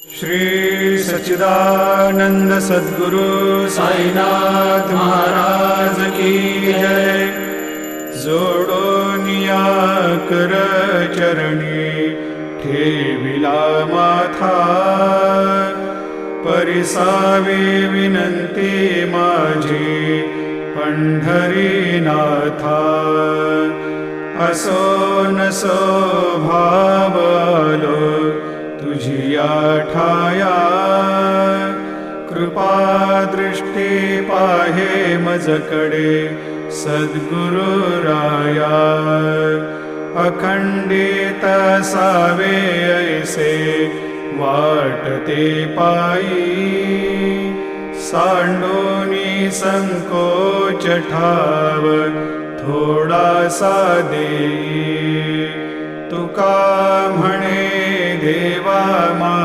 श्री सच्चिदानंद सद्गुरु साईनाथ महाराज की जय। जोडोनिया कर चरणी ठेविला माथा, परिसावे विनंती माझी पंढरीनाथा। असो नसो भाव आलो तुझिया ठाया, कृपा दृष्टी पाहे मजकडे सद्गुरु राया। अखंडित सावे ऐसे वाटते पायी, सांडोनी संकोच ठाव थोडासा देई। तुका म्हणे देवा मा